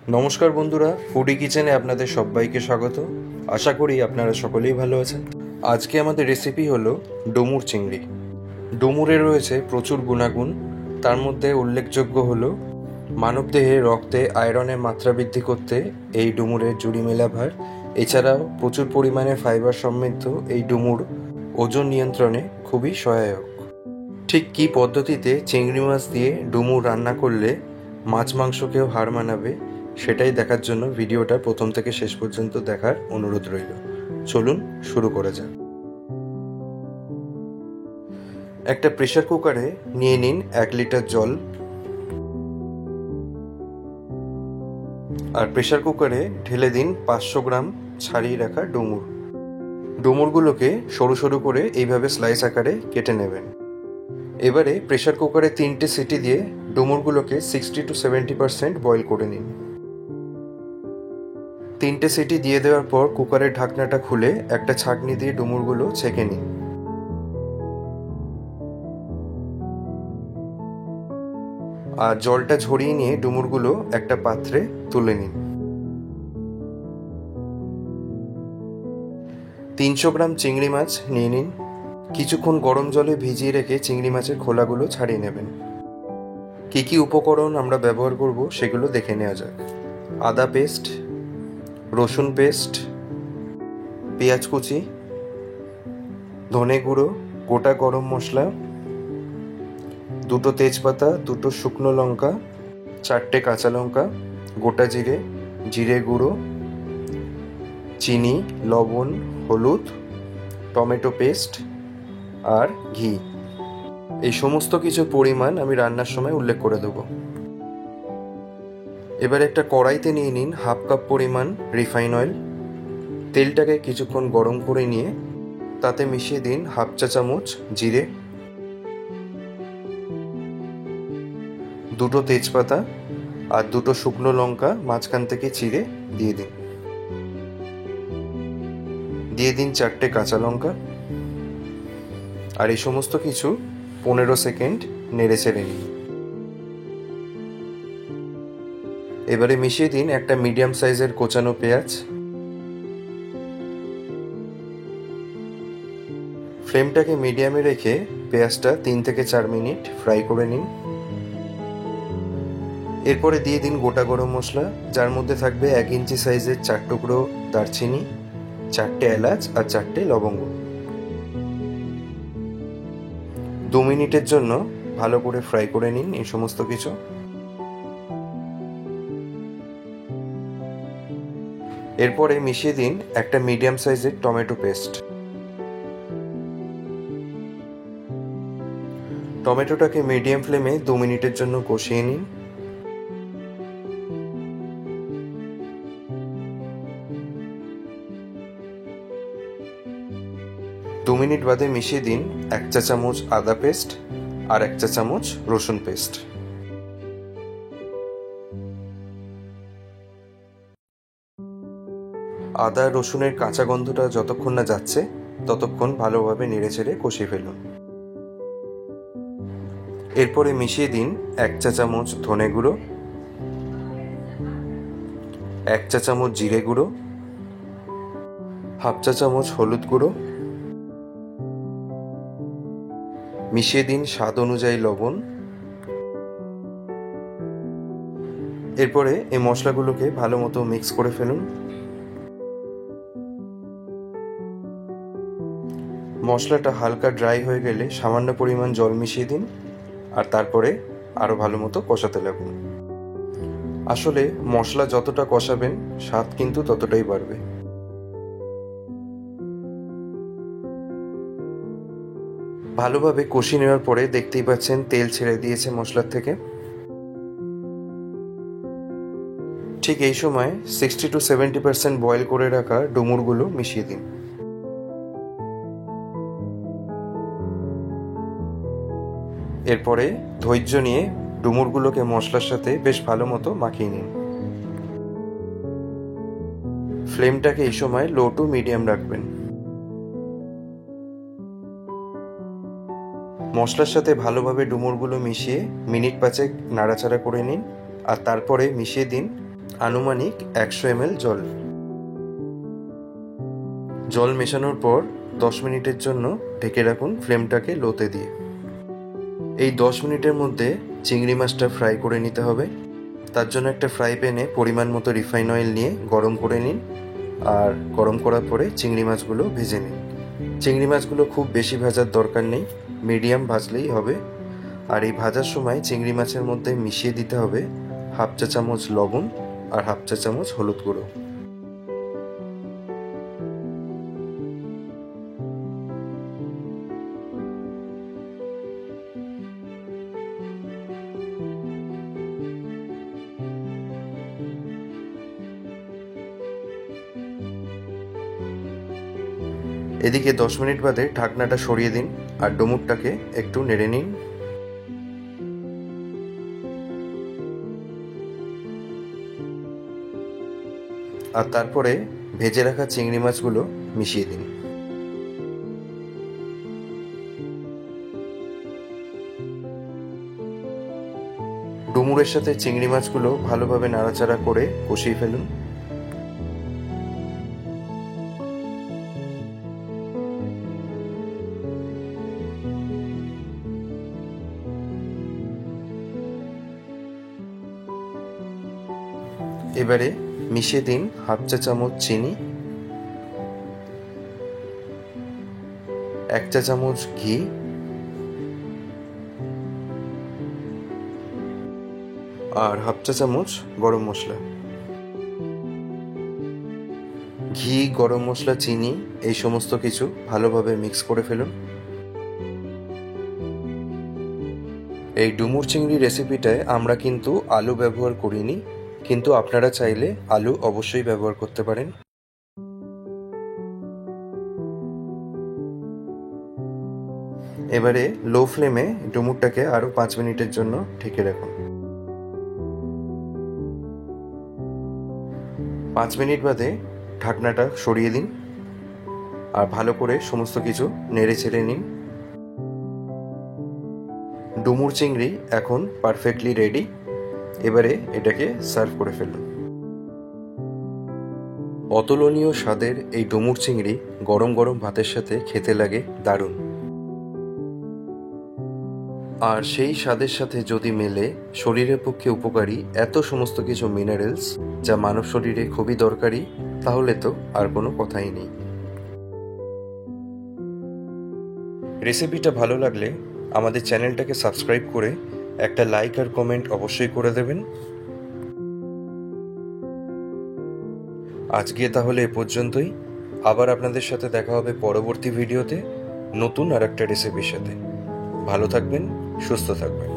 নমস্কার বন্ধুরা, ফুডি কিচেনে আপনাদের সবাইকে স্বাগত। আশা করি আপনারা সকলেই ভালো আছেন। আজকে আমাদের রেসিপি হলো ডুমুর চিংড়ি। ডুমুরে রয়েছে প্রচুর গুণাগুণ। তার মধ্যে উল্লেখযোগ্য হলো মানবদেহে রক্তে আয়রনের মাত্রা বৃদ্ধি করতে এই ডুমুরের জুড়ি মেলা ভার। এছাড়াও প্রচুর পরিমাণে ফাইবার সমৃদ্ধ এই ডুমুর ওজন নিয়ন্ত্রণে খুবই সহায়ক। ঠিক কী পদ্ধতিতে চিংড়ি মাছ দিয়ে ডুমুর রান্না করলে মাছ মাংসকেও হার মানাবে, সেটাই দেখার জন্য ভিডিওটা প্রথম থেকে শেষ পর্যন্ত দেখার অনুরোধ রইল। চলুন শুরু করা যাক। একটা প্রেসার কুকারে নিয়ে নিন 1 লিটার জল, আর প্রেসার কুকারে ঢেলে দিন 500 গ্রাম ছাড়িয়ে রাখা ডুমুরগুলোকে সরু সরু করে এইভাবে স্লাইস আকারে কেটে নেবেন। এবারে প্রেসার কুকারে 3টে সিটি দিয়ে ডুমুরগুলোকে 60 to 70% বয়েল করে নিন। 3টে সিটি দিয়ে দেওয়ার পর কুকারের ঢাকনাটা খুলে একটা ছাঁকনি দিয়ে ডুমুরগুলো ছেঁকে নিন। আর জলটা ঝরিয়ে নিয়ে ডুমুরগুলো একটা পাত্রে তুলে নিন। 300 গ্রাম চিংড়ি মাছ নিয়ে নিন। কিছুক্ষণ গরম জলে ভিজিয়ে রেখে চিংড়ি মাছের খোলাগুলো ছাড়িয়ে নেবেন। কী কী উপকরণ আমরা ব্যবহার করব সেগুলো দেখে নেওয়া যাক। আদা পেস্ট, রসুন পেস্ট, পেঁয়াজ কুচি, ধনে গুঁড়ো, গোটা গরম মশলা, 2টো তেজপাতা, 2টো শুকনো লঙ্কা, 4টে কাঁচা লঙ্কা, গোটা জিরে, জিরে গুঁড়ো, চিনি, লবণ, হলুদ, টমেটো পেস্ট আর ঘি। এই সমস্ত কিছুর পরিমাণ আমি রান্নার সময় উল্লেখ করে দেবো। এবার একটা কড়াইতে নিয়ে নিন 1/2 কাপ পরিমাণ রিফাইন অয়েল। তেলটাকে কিছুক্ষণ গরম করে নিয়ে তাতে মিশিয়ে দিন 1/2 চা চামচ জিরে, 2টো তেজপাতা আর 2টো শুকনো লঙ্কা মাঝখান থেকে চিড়ে দিয়ে দিন 4টে কাঁচা লঙ্কা। আর এই সমস্ত কিছু 15 সেকেন্ড নেড়ে চেড়ে নিন। এবারে মিশিয়ে দিন একটা মিডিয়াম সাইজের কোচানো পেঁয়াজ। ফ্লেমটাকে মিডিয়ামে রেখে পেঁয়াজটা 3 থেকে 4 মিনিট ফ্রাই করে নিন। এরপরে দিয়ে দিন গোটা গরম মশলা, যার মধ্যে থাকবে 1 ইঞ্চি সাইজের 4 টুকরো দারচিনি, 4টে এলাচ আর 4টে লবঙ্গ। 2 মিনিটের জন্য ভালো করে ফ্রাই করে নিন এই সমস্ত কিছু। এরপরে মিশিয়ে দিন একটা মিডিয়াম সাইজের টমেটো পেস্ট। টমেটোটাকে মিডিয়াম ফ্লেমে 2 মিনিটের জন্য কষিয়ে নিন। দু মিনিট বাদে মিশিয়ে দিন 1 চা চামচ আদা পেস্ট আর 1 চা চামচ রসুন পেস্ট। আদা রসুনের কাঁচা গন্ধটা যতক্ষণ না যাচ্ছে ততক্ষণ ভালোভাবে নেড়েচেড়ে কষিয়ে ফেলুন। এরপরে মিশিয়ে দিন 1 চা চামচ ধনে গুঁড়ো, 1 চা চামচ জিরে গুঁড়ো, 1/2 চা চামচ হলুদ গুঁড়ো, মিশিয়ে দিন স্বাদ অনুযায়ী লবণ। এরপরে এই মশলাগুলোকে ভালো মতো মিক্স করে ফেলুন। মশলাটা হালকা ড্রাই হয়ে গেলে সামান্য পরিমাণ জল মিশিয়ে দিন আর তারপরে আরও ভালো মতো কষাতে লাগুন। আসলে মশলা যতটা কষাবেন স্বাদ কিন্তু ততটাই বাড়বে। ভালোভাবে কষিয়ে নেওয়ার পরে দেখতেই পাচ্ছেন তেল ছেড়ে দিয়েছে মশলার থেকে। ঠিক এই সময় 60 to 70% বয়েল করে রাখা ডুমুরগুলো মিশিয়ে দিন। এরপরে ধৈর্য নিয়ে ডুমুরগুলোকে মশলার সাথে বেশ ভালো মতো মাখিয়ে নিন। ফ্লেমটাকে এই সময় লো টু মিডিয়াম রাখবেন। মশলার সাথে ভালোভাবে ডুমুরগুলো মিশিয়ে মিনিট 5 নাড়াচাড়া করে নিন আর তারপরে মিশিয়ে দিন আনুমানিক 100 ml জল। জল মেশানোর পর 10 মিনিটের জন্য ঢেকে রাখুন ফ্লেমটাকে লোতে দিয়ে। এই 10 মিনিটের মধ্যে চিংড়ি মাছটা ফ্রাই করে নিতে হবে। তার জন্য একটা ফ্রাই প্যানে পরিমাণ মতো রিফাইন অয়েল নিয়ে গরম করে নিন, আর গরম করার পরে চিংড়ি মাছগুলো ভেজে নিন। চিংড়ি মাছগুলো খুব বেশি ভাজার দরকার নেই, মিডিয়াম ভাজলেই হবে। আর এই ভাজার সময় চিংড়ি মাছের মধ্যে মিশিয়ে দিতে হবে হাফ চা চামচ লবণ আর হাফ চা চামচ হলুদ গুঁড়ো। এদিকে 10 মিনিট বাদে ঢাকনাটা সরিয়ে দিন আর ডুমুরটাকে একটু নেড়ে নিন। আর তারপরে ভেজে রাখা চিংড়ি মাছগুলো মিশিয়ে দিন। ডুমুরের সাথে চিংড়ি মাছগুলো ভালোভাবে নাড়াচাড়া করে কষিয়ে ফেলুন। এবারে মিশিয়ে দিন হাফ চা চামচ চিনি, 1 চা চামচ ঘি আর হাফ চা চামচ গরম মশলা। ঘি, গরম মশলা, চিনি এই সমস্ত কিছু ভালোভাবে মিক্স করে ফেলুন। এই ডুমুর চিংড়ি রেসিপিটায় আমরা কিন্তু আলু ব্যবহার করিনি, কিন্তু আপনারা চাইলে আলু অবশ্যই ব্যবহার করতে পারেন। এবারে লো ফ্লেমে ডুমুরটাকে আরো 5 মিনিটের জন্য ঢেকে রাখুন। 5 মিনিট বাদে ঢাকনাটা সরিয়ে দিন আর ভালো করে সমস্ত কিছু নেড়ে চেড়ে নিন। ডুমুর চিংড়ি এখন পারফেক্টলি রেডি। এবারে এটাকে সার্ভ করে ফেলুন। অতুলনীয় স্বাদের এই ডুমুর চিংড়ি গরম গরম ভাতের সাথে খেতে লাগে দারুণ। আর সেই স্বাদের সাথে যদি মেলে শরীরের পক্ষে উপকারী এত সমস্ত কিছু মিনারেলস যা মানব শরীরে খুবই দরকারি, তাহলে তো আর কোনো কথাই নেই। রেসিপিটা ভালো লাগলে আমাদের চ্যানেলটাকে সাবস্ক্রাইব করে একটা লাইক আর কমেন্ট অবশ্যই করে দেবেন। আজকে তাহলে এ পর্যন্তই। আবার আপনাদের সাথে দেখা হবে পরবর্তী ভিডিওতে নতুন আর একটা রেসিপির সাথে। ভালো থাকবেন, সুস্থ থাকবেন।